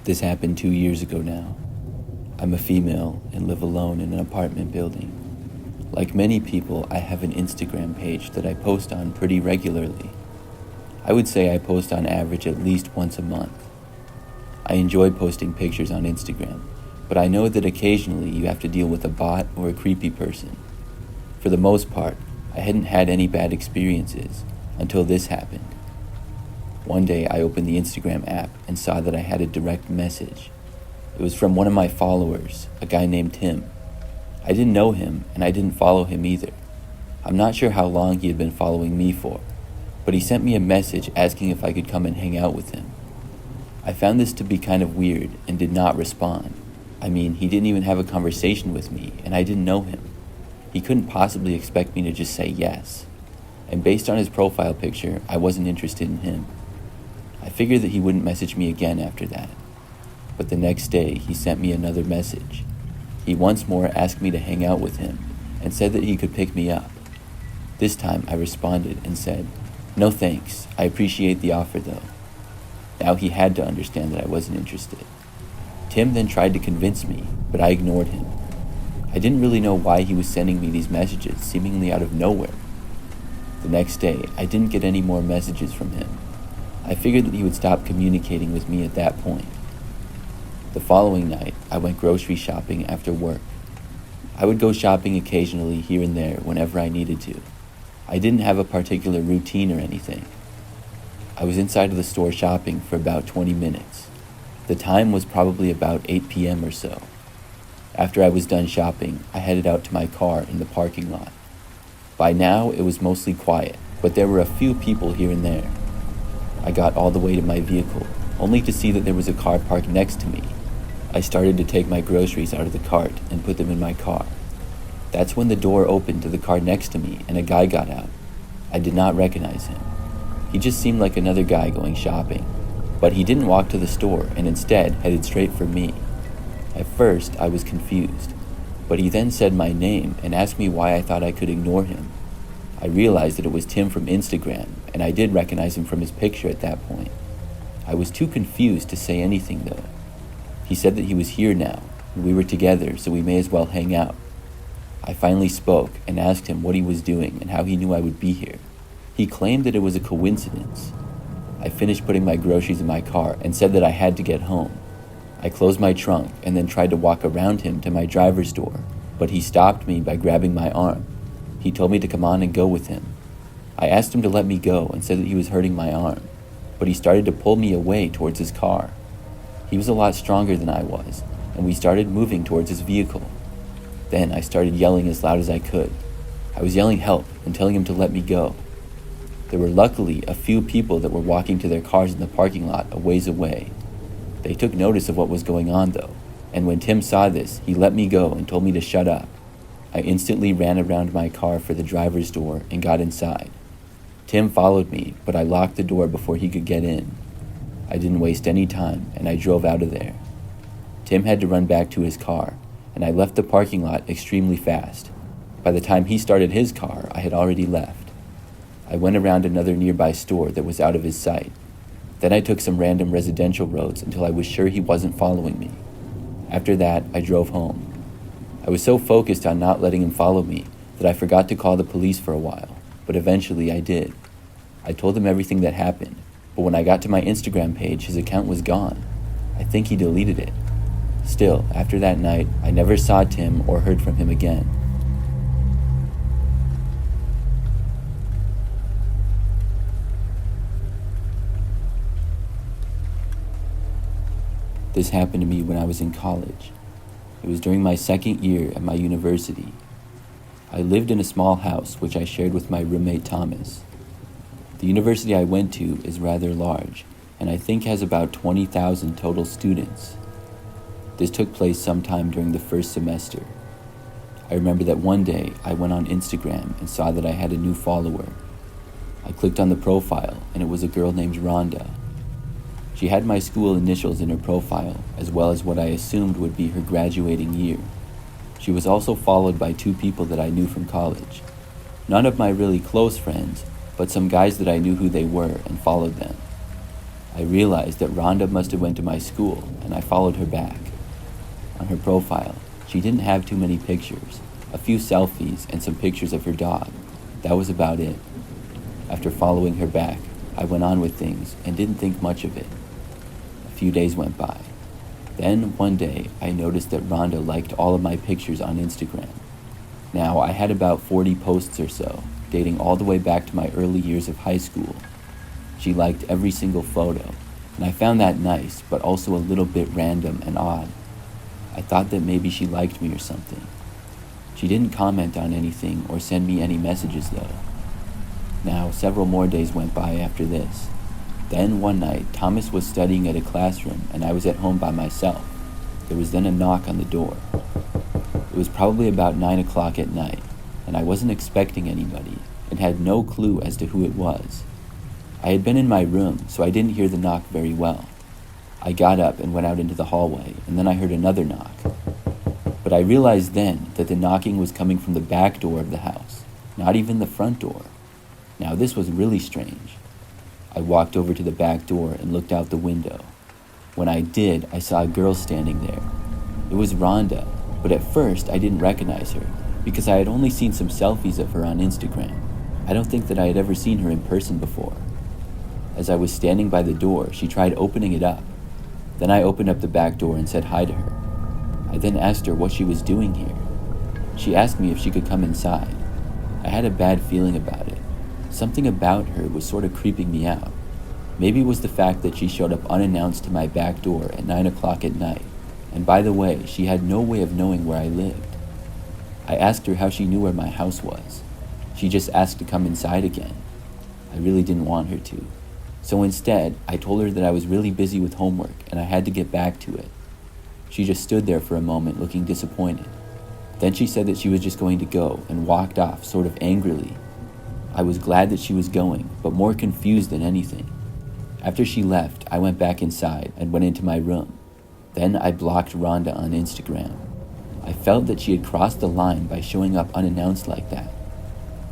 This happened 2 years ago now. I'm a female and live alone in an apartment building. Like many people, I have an Instagram page that I post on pretty regularly. I would say I post on average at least once a month. I enjoy posting pictures on Instagram, but I know that occasionally you have to deal with a bot or a creepy person. For the most part, I hadn't had any bad experiences until this happened. One day I opened the Instagram app and saw that I had a direct message. It was from one of my followers, a guy named Tim. I didn't know him and I didn't follow him either. I'm not sure how long he had been following me for, but he sent me a message asking if I could come and hang out with him. I found this to be kind of weird and did not respond. I mean, he didn't even have a conversation with me and I didn't know him. He couldn't possibly expect me to just say yes. And based on his profile picture, I wasn't interested in him. I figured that he wouldn't message me again after that. But the next day, he sent me another message. He once more asked me to hang out with him and said that he could pick me up. This time I responded and said, "No thanks, I appreciate the offer though." Now he had to understand that I wasn't interested. Tim then tried to convince me, but I ignored him. I didn't really know why he was sending me these messages seemingly out of nowhere. The next day, I didn't get any more messages from him. I figured that he would stop communicating with me at that point. The following night, I went grocery shopping after work. I would go shopping occasionally here and there whenever I needed to. I didn't have a particular routine or anything. I was inside of the store shopping for about 20 minutes. The time was probably about 8 p.m. or so. After I was done shopping, I headed out to my car in the parking lot. By now, it was mostly quiet, but there were a few people here and there. I got all the way to my vehicle, only to see that there was a car parked next to me. I started to take my groceries out of the cart and put them in my car. That's when the door opened to the car next to me and a guy got out. I did not recognize him. He just seemed like another guy going shopping, but he didn't walk to the store and instead headed straight for me. At first, I was confused, but he then said my name and asked me why I thought I could ignore him. I realized that it was Tim from Instagram, and I did recognize him from his picture at that point. I was too confused to say anything though. He said that he was here now, and we were together, so we may as well hang out. I finally spoke and asked him what he was doing and how he knew I would be here. He claimed that it was a coincidence. I finished putting my groceries in my car and said that I had to get home. I closed my trunk and then tried to walk around him to my driver's door, but he stopped me by grabbing my arm. He told me to come on and go with him. I asked him to let me go and said that he was hurting my arm, but he started to pull me away towards his car. He was a lot stronger than I was, and we started moving towards his vehicle. Then I started yelling as loud as I could. I was yelling help and telling him to let me go. There were luckily a few people that were walking to their cars in the parking lot a ways away. They took notice of what was going on though, and when Tim saw this, he let me go and told me to shut up. I instantly ran around my car for the driver's door and got inside. Tim followed me, but I locked the door before he could get in. I didn't waste any time, and I drove out of there. Tim had to run back to his car, and I left the parking lot extremely fast. By the time he started his car, I had already left. I went around another nearby store that was out of his sight. Then I took some random residential roads until I was sure he wasn't following me. After that, I drove home. I was so focused on not letting him follow me that I forgot to call the police for a while, but eventually I did. I told them everything that happened, but when I got to my Instagram page, his account was gone. I think he deleted it. Still, after that night, I never saw Tim or heard from him again. This happened to me when I was in college. It was during my second year at my university. I lived in a small house which I shared with my roommate Thomas. The university I went to is rather large, and I think has about 20,000 total students. This took place sometime during the first semester. I remember that one day I went on Instagram and saw that I had a new follower. I clicked on the profile, and it was a girl named Rhonda. She had my school initials in her profile, as well as what I assumed would be her graduating year. She was also followed by 2 people that I knew from college. None of my really close friends, but some guys that I knew who they were and followed them. I realized that Rhonda must have went to my school, and I followed her back. On her profile, she didn't have too many pictures, a few selfies and some pictures of her dog. That was about it. After following her back, I went on with things and didn't think much of it. A few days went by. Then, one day, I noticed that Rhonda liked all of my pictures on Instagram. Now, I had about 40 posts or so, dating all the way back to my early years of high school. She liked every single photo, and I found that nice, but also a little bit random and odd. I thought that maybe she liked me or something. She didn't comment on anything or send me any messages though. Now, several more days went by after this. Then one night, Thomas was studying at a classroom and I was at home by myself. There was then a knock on the door. It was probably about 9 o'clock at night, and I wasn't expecting anybody and had no clue as to who it was. I had been in my room, so I didn't hear the knock very well. I got up and went out into the hallway, and then I heard another knock. But I realized then that the knocking was coming from the back door of the house, not even the front door. Now this was really strange. I walked over to the back door and looked out the window. When I did, I saw a girl standing there. It was Rhonda, but at first I didn't recognize her because I had only seen some selfies of her on Instagram. I don't think that I had ever seen her in person before. As I was standing by the door, she tried opening it up. Then I opened up the back door and said hi to her. I then asked her what she was doing here. She asked me if she could come inside. I had a bad feeling about it. Something about her was sort of creeping me out. Maybe it was the fact that she showed up unannounced to my back door at 9 o'clock at night. And by the way, she had no way of knowing where I lived. I asked her how she knew where my house was. She just asked to come inside again. I really didn't want her to. So instead, I told her that I was really busy with homework and I had to get back to it. She just stood there for a moment looking disappointed. Then she said that she was just going to go and walked off sort of angrily. I was glad that she was going, but more confused than anything. After she left, I went back inside and went into my room. Then I blocked Rhonda on Instagram. I felt that she had crossed the line by showing up unannounced like that.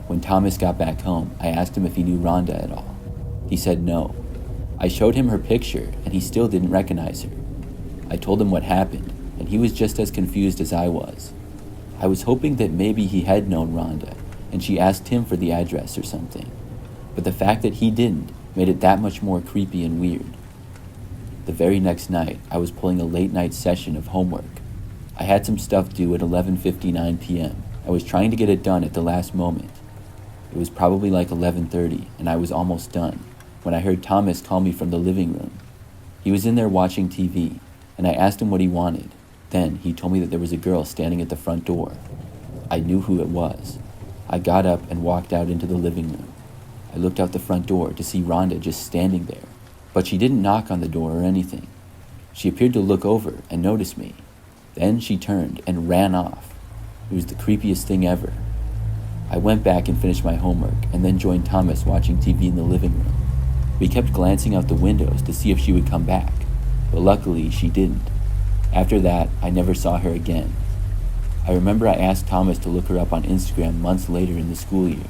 When Thomas got back home, I asked him if he knew Rhonda at all. He said no. I showed him her picture and he still didn't recognize her. I told him what happened and he was just as confused as I was. I was hoping that maybe he had known Rhonda and she asked him for the address or something. But the fact that he didn't made it that much more creepy and weird. The very next night, I was pulling a late night session of homework. I had some stuff due at 11:59 p.m. I was trying to get it done at the last moment. It was probably like 11:30 and I was almost done when I heard Thomas call me from the living room. He was in there watching TV, and I asked him what he wanted. Then he told me that there was a girl standing at the front door. I knew who it was. I got up and walked out into the living room. I looked out the front door to see Rhonda just standing there, but she didn't knock on the door or anything. She appeared to look over and notice me. Then she turned and ran off. It was the creepiest thing ever. I went back and finished my homework and then joined Thomas watching TV in the living room. We kept glancing out the windows to see if she would come back, but luckily she didn't. After that, I never saw her again. I remember I asked Thomas to look her up on Instagram months later in the school year.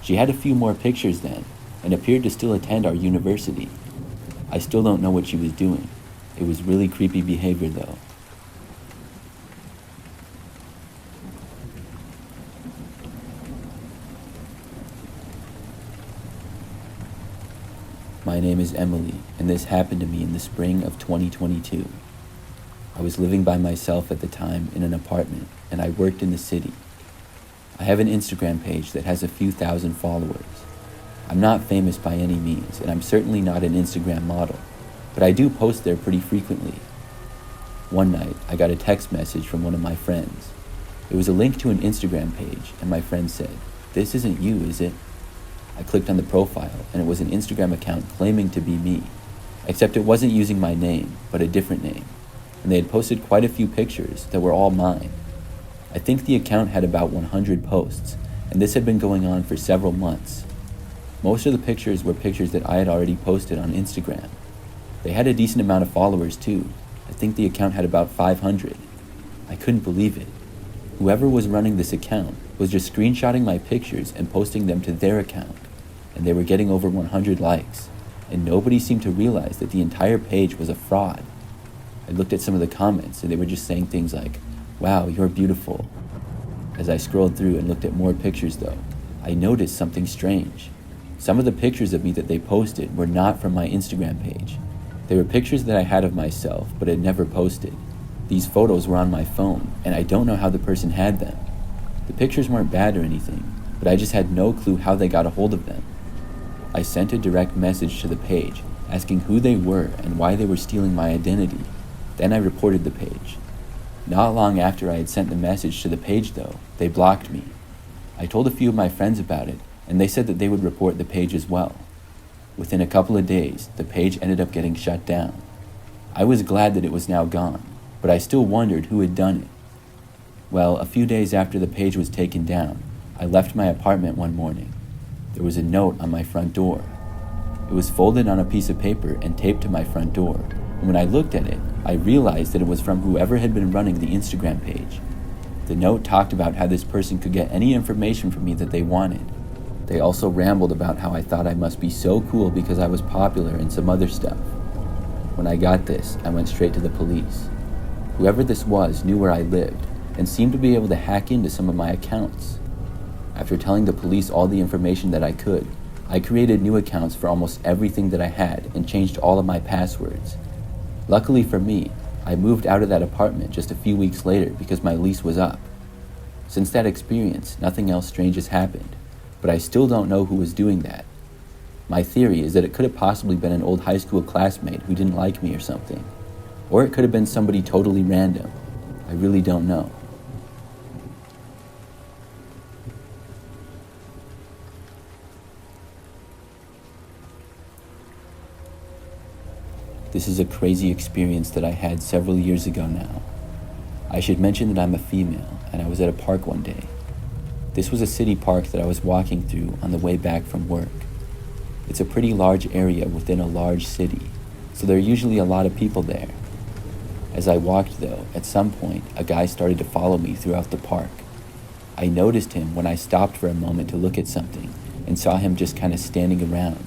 She had a few more pictures then, and appeared to still attend our university. I still don't know what she was doing. It was really creepy behavior though. My name is Emily, and this happened to me in the spring of 2022. I was living by myself at the time in an apartment, and I worked in the city. I have an Instagram page that has a few thousand followers. I'm not famous by any means, and I'm certainly not an Instagram model, but I do post there pretty frequently. One night, I got a text message from one of my friends. It was a link to an Instagram page, and my friend said, "This isn't you, is it?" I clicked on the profile, and it was an Instagram account claiming to be me, except it wasn't using my name, but a different name, and they had posted quite a few pictures that were all mine. I think the account had about 100 posts, and this had been going on for several months. Most of the pictures were pictures that I had already posted on Instagram. They had a decent amount of followers too. I think the account had about 500. I couldn't believe it. Whoever was running this account was just screenshotting my pictures and posting them to their account, and they were getting over 100 likes. and nobody seemed to realize that the entire page was a fraud. I looked at some of the comments, and they were just saying things like, "Wow, you're beautiful." As I scrolled through and looked at more pictures though, I noticed something strange. Some of the pictures of me that they posted were not from my Instagram page. They were pictures that I had of myself, but had never posted. These photos were on my phone, and I don't know how the person had them. The pictures weren't bad or anything, but I just had no clue how they got a hold of them. I sent a direct message to the page, asking who they were and why they were stealing my identity. Then I reported the page. Not long after I had sent the message to the page though, they blocked me. I told a few of my friends about it, and they said that they would report the page as well. Within a couple of days, the page ended up getting shut down. I was glad that it was now gone, but I still wondered who had done it. Well, a few days after the page was taken down, I left my apartment one morning. There was a note on my front door. It was folded on a piece of paper and taped to my front door, and when I looked at it, I realized that it was from whoever had been running the Instagram page. The note talked about how this person could get any information from me that they wanted. They also rambled about how I thought I must be so cool because I was popular and some other stuff. When I got this, I went straight to the police. Whoever this was knew where I lived and seemed to be able to hack into some of my accounts. After telling the police all the information that I could, I created new accounts for almost everything that I had and changed all of my passwords. Luckily for me, I moved out of that apartment just a few weeks later because my lease was up. Since that experience, nothing else strange has happened, but I still don't know who was doing that. My theory is that it could have possibly been an old high school classmate who didn't like me or something. Or it could have been somebody totally random. I really don't know. This is a crazy experience that I had several years ago now. I should mention that I'm a female, and I was at a park one day. This was a city park that I was walking through on the way back from work. It's a pretty large area within a large city, so there are usually a lot of people there. As I walked though, at some point, a guy started to follow me throughout the park. I noticed him when I stopped for a moment to look at something, and saw him just kind of standing around.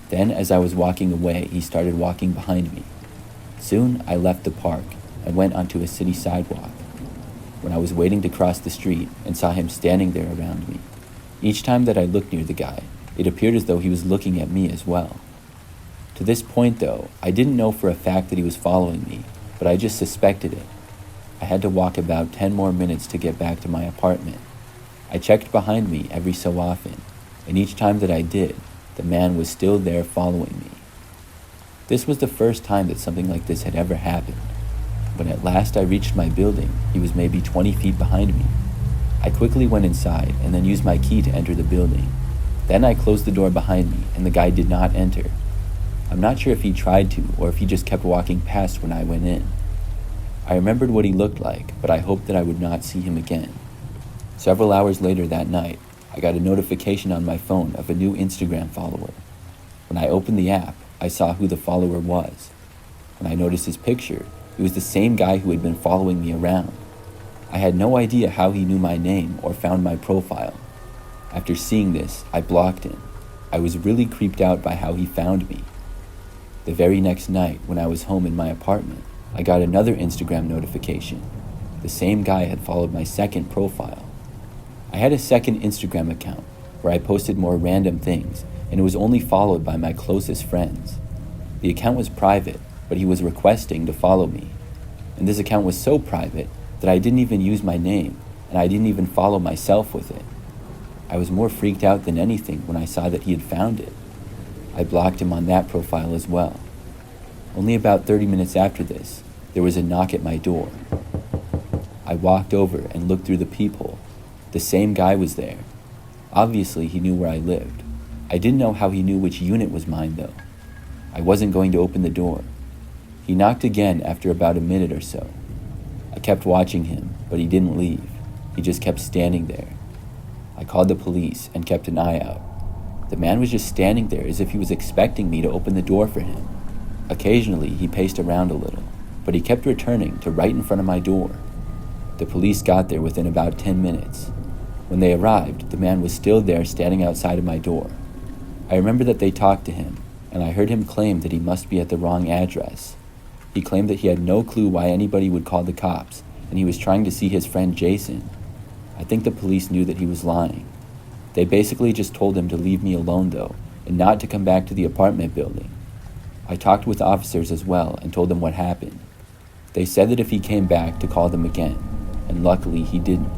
Then, as I was walking away, he started walking behind me. Soon, I left the park and went onto a city sidewalk. When I was waiting to cross the street and saw him standing there around me, each time that I looked near the guy, it appeared as though he was looking at me as well. To this point though, I didn't know for a fact that he was following me, but I just suspected it. I had to walk about 10 more minutes to get back to my apartment. I checked behind me every so often, and each time that I did, the man was still there following me. This was the first time that something like this had ever happened. When at last I reached my building, he was maybe 20 feet behind me. I quickly went inside and then used my key to enter the building. Then I closed the door behind me and the guy did not enter. I'm not sure if he tried to or if he just kept walking past when I went in. I remembered what he looked like, but I hoped that I would not see him again. Several hours later that night, I got a notification on my phone of a new Instagram follower. When I opened the app, I saw who the follower was. When I noticed his picture, it was the same guy who had been following me around. I had no idea how he knew my name or found my profile. After seeing this, I blocked him. I was really creeped out by how he found me. The very next night, when I was home in my apartment, I got another Instagram notification. The same guy had followed my second profile. I had a second Instagram account where I posted more random things, and it was only followed by my closest friends. The account was private, but he was requesting to follow me. And this account was so private that I didn't even use my name, and I didn't even follow myself with it. I was more freaked out than anything when I saw that he had found it. I blocked him on that profile as well. Only about 30 minutes after this, there was a knock at my door. I walked over and looked through the peephole. The same guy was there. Obviously, he knew where I lived. I didn't know how he knew which unit was mine, though. I wasn't going to open the door. He knocked again after about a minute or so. I kept watching him, but he didn't leave. He just kept standing there. I called the police and kept an eye out. The man was just standing there as if he was expecting me to open the door for him. Occasionally, he paced around a little, but he kept returning to right in front of my door. The police got there within about 10 minutes. When they arrived, the man was still there standing outside of my door. I remember that they talked to him, and I heard him claim that he must be at the wrong address. He claimed that he had no clue why anybody would call the cops, and he was trying to see his friend Jason. I think the police knew that he was lying. They basically just told him to leave me alone though, and not to come back to the apartment building. I talked with officers as well and told them what happened. They said that if he came back to call them again, and luckily he didn't.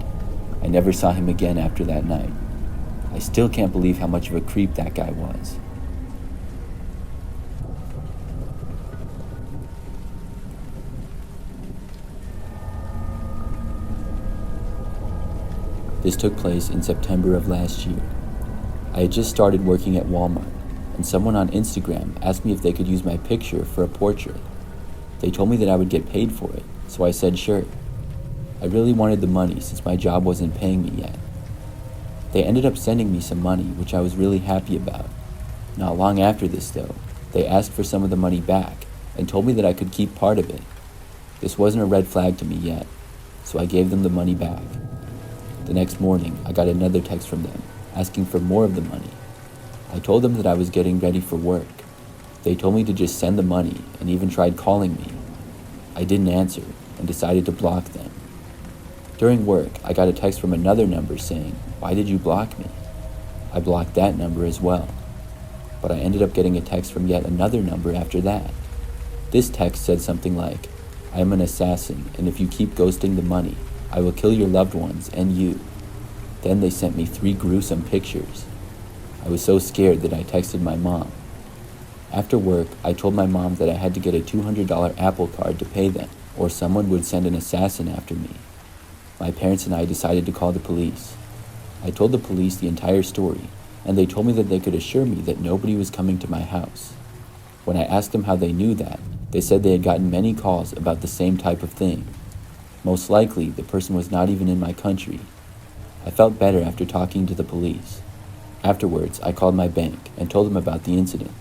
I never saw him again after that night. I still can't believe how much of a creep that guy was. This took place in September of last year. I had just started working at Walmart, and someone on Instagram asked me if they could use my picture for a portrait. They told me that I would get paid for it, so I said sure. I really wanted the money since my job wasn't paying me yet. They ended up sending me some money, which I was really happy about. Not long after this though, they asked for some of the money back and told me that I could keep part of it. This wasn't a red flag to me yet, so I gave them the money back. The next morning, I got another text from them asking for more of the money. I told them that I was getting ready for work. They told me to just send the money and even tried calling me. I didn't answer and decided to block them. During work, I got a text from another number saying, "Why did you block me?" I blocked that number as well. But I ended up getting a text from yet another number after that. This text said something like, "I am an assassin, and if you keep ghosting the money, I will kill your loved ones and you." Then they sent me 3 gruesome pictures. I was so scared that I texted my mom. After work, I told my mom that I had to get a $200 Apple Card to pay them, or someone would send an assassin after me. My parents and I decided to call the police. I told the police the entire story, and they told me that they could assure me that nobody was coming to my house. When I asked them how they knew that, they said they had gotten many calls about the same type of thing. Most likely, the person was not even in my country. I felt better after talking to the police. Afterwards, I called my bank and told them about the incident.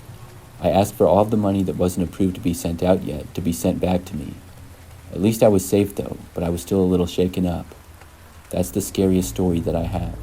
I asked for all of the money that wasn't approved to be sent out yet to be sent back to me. At least I was safe though, but I was still a little shaken up. That's the scariest story that I have.